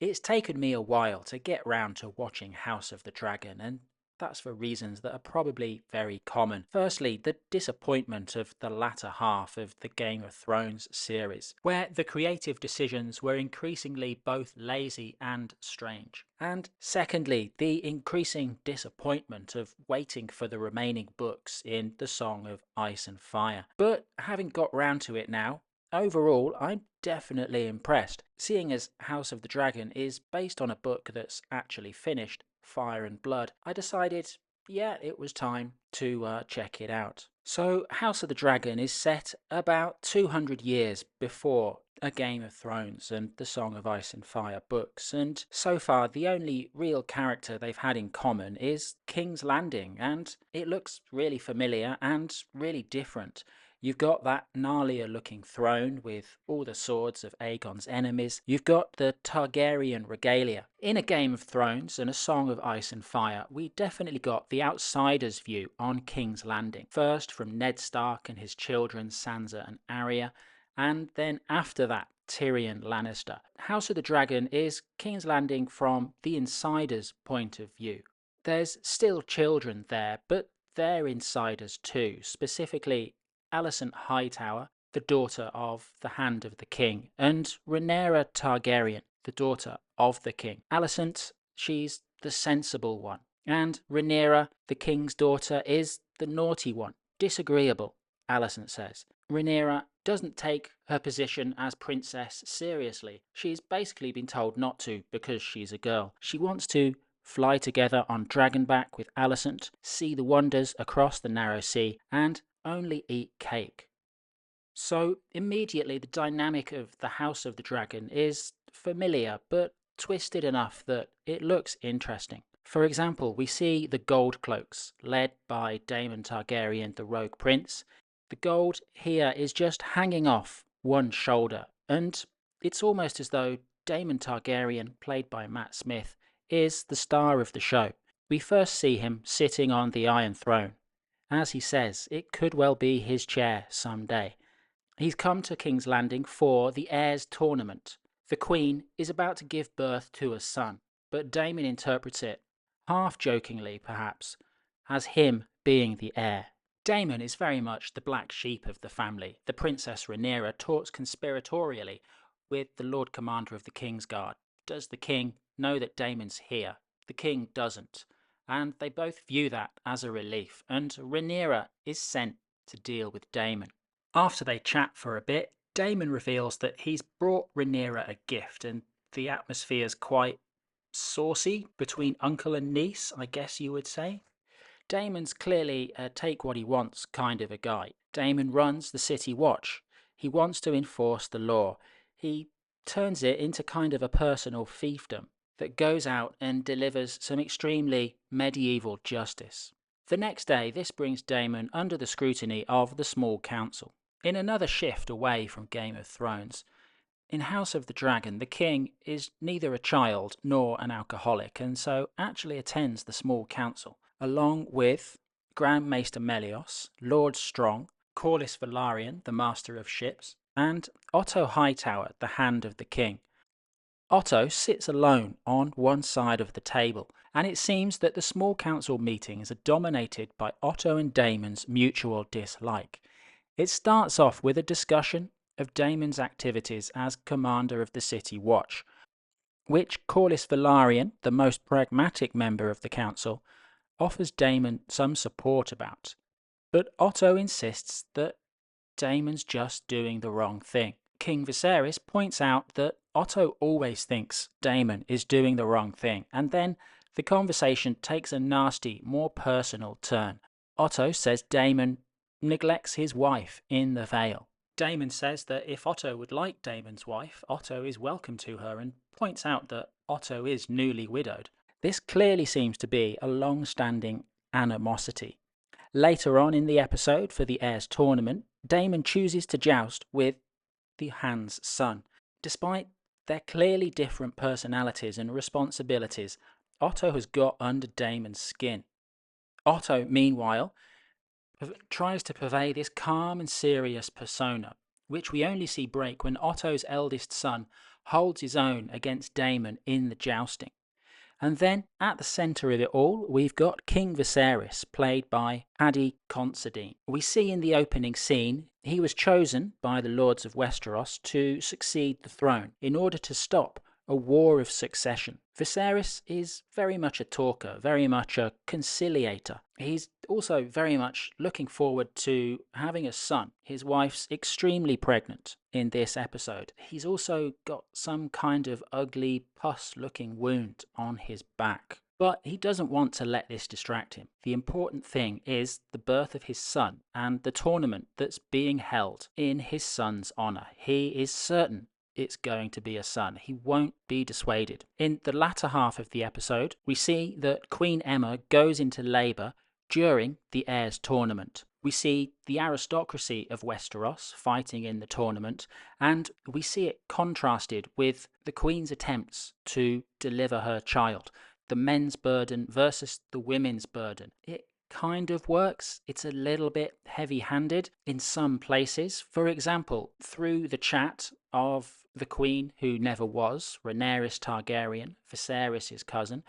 It's taken me a while to get round to watching House of the Dragon, and that's for reasons that are probably very common. Firstly, the disappointment of the latter half of the Game of Thrones series, where the creative decisions were increasingly both lazy and strange. And secondly, the increasing disappointment of waiting for the remaining books in The Song of Ice and Fire. But having got round to it now, overall, I'm definitely impressed, seeing as House of the Dragon is based on a book that's actually finished, Fire and Blood. I decided, yeah, it was time to check it out. So, House of the Dragon is set about 200 years before A Game of Thrones and The Song of Ice and Fire books, and so far the only real character they've had in common is King's Landing, and it looks really familiar and really different. You've got that gnarlier looking throne with all the swords of Aegon's enemies. You've got the Targaryen regalia. In A Game of Thrones and A Song of Ice and Fire, we definitely got the outsider's view on King's Landing. First from Ned Stark and his children Sansa and Arya, and then after that Tyrion Lannister. House of the Dragon is King's Landing from the insider's point of view. There's still children there, but they're insiders too, specifically Alicent Hightower, the daughter of the Hand of the King, and Rhaenyra Targaryen, the daughter of the King. Alicent, she's the sensible one, and Rhaenyra, the King's daughter, is the naughty one. Disagreeable, Alicent says. Rhaenyra doesn't take her position as princess seriously. She's basically been told not to because she's a girl. She wants to fly together on dragonback with Alicent, see the wonders across the narrow sea, and only eat cake. So immediately the dynamic of the House of the Dragon is familiar but twisted enough that it looks interesting. For example, we see the Gold Cloaks, led by Daemon Targaryen, the Rogue Prince. The gold here is just hanging off one shoulder, and it's almost as though Daemon Targaryen, played by Matt Smith, is the star of the show. We first see him sitting on the Iron Throne. As he says, it could well be his chair someday. He's come to King's Landing for the Heirs tournament. The Queen is about to give birth to a son, but Daemon interprets it, half jokingly perhaps, as him being the heir. Daemon is very much the black sheep of the family. The Princess Rhaenyra talks conspiratorially with the Lord Commander of the King's Guard. Does the King know that Daemon's here? The King doesn't, and they both view that as a relief, and Rhaenyra is sent to deal with Daemon. After they chat for a bit, Daemon reveals that he's brought Rhaenyra a gift, and the atmosphere's quite saucy between uncle and niece, I guess you would say. Daemon's clearly a take what he wants kind of a guy. Daemon runs the city watch. He wants to enforce the law. He turns it into kind of a personal fiefdom that goes out and delivers some extremely medieval justice. The next day, this brings Daemon under the scrutiny of the small council. In another shift away from Game of Thrones, in House of the Dragon, the king is neither a child nor an alcoholic, and so actually attends the small council, along with Grand Maester Melios, Lord Strong, Corlys Velaryon, the Master of Ships, and Otto Hightower, the Hand of the King. Otto sits alone on one side of the table, and it seems that the small council meetings are dominated by Otto and Daemon's mutual dislike. It starts off with a discussion of Daemon's activities as commander of the City Watch, which Corlys Velaryon, the most pragmatic member of the council, offers Daemon some support about. But Otto insists that Daemon's just doing the wrong thing. King Viserys points out that Otto always thinks Daemon is doing the wrong thing, and then the conversation takes a nasty, more personal turn. Otto says Daemon neglects his wife in the Vale. Daemon says that if Otto would like Daemon's wife, Otto is welcome to her, and points out that Otto is newly widowed. This clearly seems to be a long-standing animosity. Later on in the episode, for the Heirs tournament, Daemon chooses to joust with the Hand's son. Despite their clearly different personalities and responsibilities, Otto has got under Daemon's skin. Otto, meanwhile, tries to purvey this calm and serious persona, which we only see break when Otto's eldest son holds his own against Daemon in the jousting. And then, at the centre of it all, we've got King Viserys, played by Paddy Considine. We see in the opening scene, he was chosen by the Lords of Westeros to succeed the throne in order to stop a war of succession. Viserys is very much a talker, very much a conciliator. He's also very much looking forward to having a son. His wife's extremely pregnant in this episode. He's also got some kind of ugly, pus-looking wound on his back. But he doesn't want to let this distract him. The important thing is the birth of his son and the tournament that's being held in his son's honour. He is certain it's going to be a son. He won't be dissuaded. In the latter half of the episode, we see that Queen Aemma goes into labour during the Heirs tournament. We see the aristocracy of Westeros fighting in the tournament, and we see it contrasted with the Queen's attempts to deliver her child. The men's burden versus the women's burden. It kind of works. It's a little bit heavy-handed in some places. For example, through the chat of the Queen who never was, Rhaenyra Targaryen, Viserys' cousin,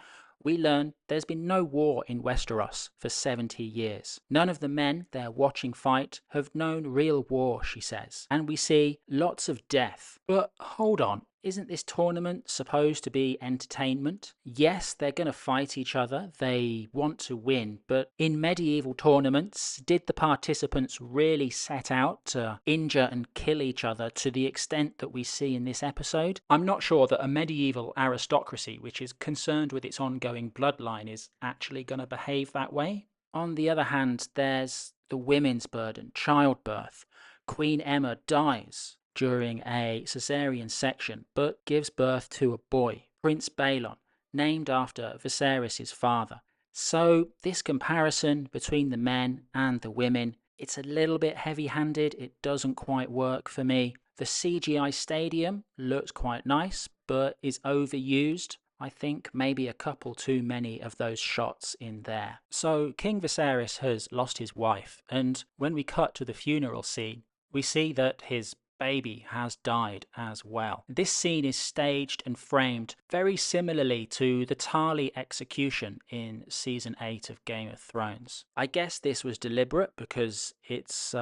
we learn there's been no war in Westeros for 70 years. None of the men they're watching fight have known real war, she says. And we see lots of death. But hold on, isn't this tournament supposed to be entertainment? Yes, they're going to fight each other. They want to win. But in medieval tournaments, did the participants really set out to injure and kill each other to the extent that we see in this episode? I'm not sure that a medieval aristocracy, which is concerned with its ongoing bloodline, is actually going to behave that way. On the other hand, there's the women's burden, childbirth. Queen Aemma dies during a caesarean section, but gives birth to a boy, Prince Balon, named after Viserys' father. So this comparison between the men and the women, it's a little bit heavy-handed. It doesn't quite work for me. The CGI stadium looks quite nice, but is overused. I think maybe a couple too many of those shots in there. So King Viserys has lost his wife, and when we cut to the funeral scene, we see that his baby has died as well. This scene is staged and framed very similarly to the Tarly execution in season 8 of Game of Thrones. I guess this was deliberate because it's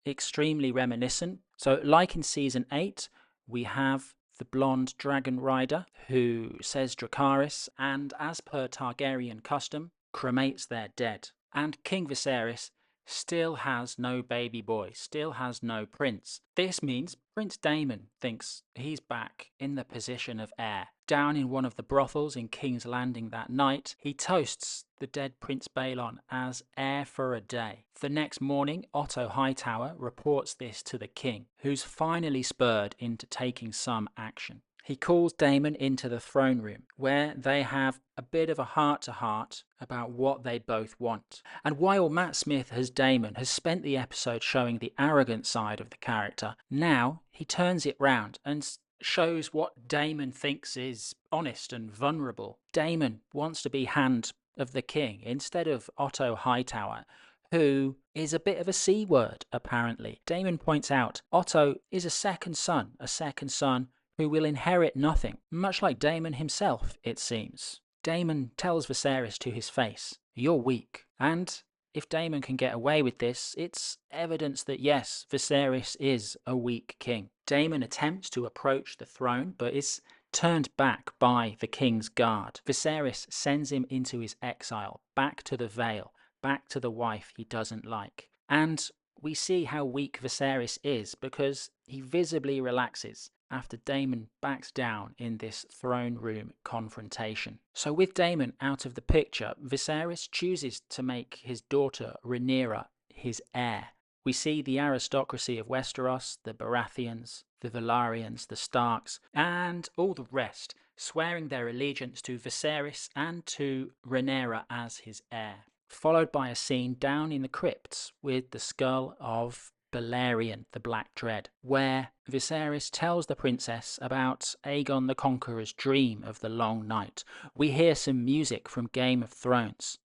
extremely reminiscent. So like in season 8, we have the blonde dragon rider who says Dracarys and, as per Targaryen custom, cremates their dead. And King Viserys still has no baby boy, still has no prince. This means Prince Daemon thinks he's back in the position of heir. Down in one of the brothels in King's Landing that night, he toasts the dead Prince Balon as heir for a day. The next morning, Otto Hightower reports this to the king, who's finally spurred into taking some action. He calls Daemon into the throne room, where they have a bit of a heart-to-heart about what they both want. And while Matt Smith as Daemon has spent the episode showing the arrogant side of the character, now he turns it round and shows what Daemon thinks is honest and vulnerable. Daemon wants to be Hand of the King instead of Otto Hightower, who is a bit of a C-word, apparently. Daemon points out Otto is a second son who will inherit nothing, much like Daemon himself, it seems. Daemon tells Viserys to his face, "You're weak." And if Daemon can get away with this, it's evidence that yes, Viserys is a weak king. Daemon attempts to approach the throne, but is turned back by the king's guard. Viserys sends him into his exile, back to the Vale, back to the wife he doesn't like. And we see how weak Viserys is because he visibly relaxes after Daemon backs down in this throne room confrontation. So with Daemon out of the picture, Viserys chooses to make his daughter Rhaenyra his heir. We see the aristocracy of Westeros, the Baratheons, the Velaryons, the Starks, and all the rest swearing their allegiance to Viserys and to Rhaenyra as his heir, followed by a scene down in the crypts with the skull of Balerion, the Black Dread, where Viserys tells the princess about Aegon the Conqueror's dream of the long night. We hear some music from Game of Thrones.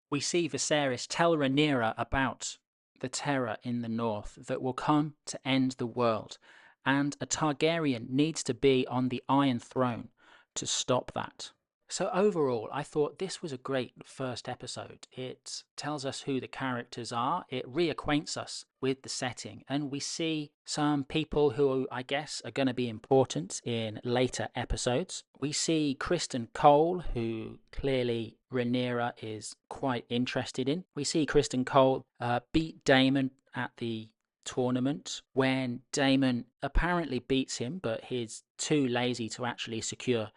We see Viserys tell Rhaenyra about the terror in the north that will come to end the world, and a Targaryen needs to be on the Iron Throne to stop that. So overall, I thought this was a great first episode. It tells us who the characters are, it reacquaints us with the setting, and we see some people who I guess are going to be important in later episodes. We see Kristen Cole, who clearly Rhaenyra is quite interested in. We see Kristen Cole beat Daemon at the tournament when Daemon apparently beats him, but he's too lazy to actually secure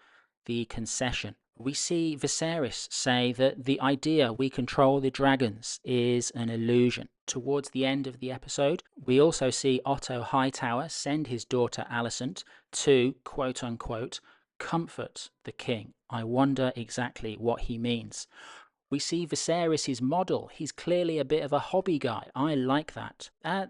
the concession. We see Viserys say that the idea we control the dragons is an illusion. Towards the end of the episode, we also see Otto Hightower send his daughter Alicent to, quote unquote, comfort the king. I wonder exactly what he means. We see Viserys' model. He's clearly a bit of a hobby guy. I like that.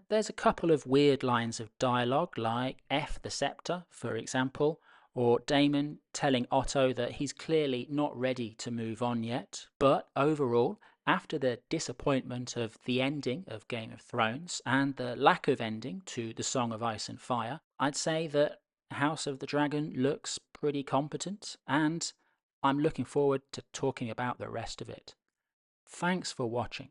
There's a couple of weird lines of dialogue, like F the scepter, for example, or Daemon telling Otto that he's clearly not ready to move on yet. But overall, after the disappointment of the ending of Game of Thrones and the lack of ending to The Song of Ice and Fire, I'd say that House of the Dragon looks pretty competent, and I'm looking forward to talking about the rest of it. Thanks for watching.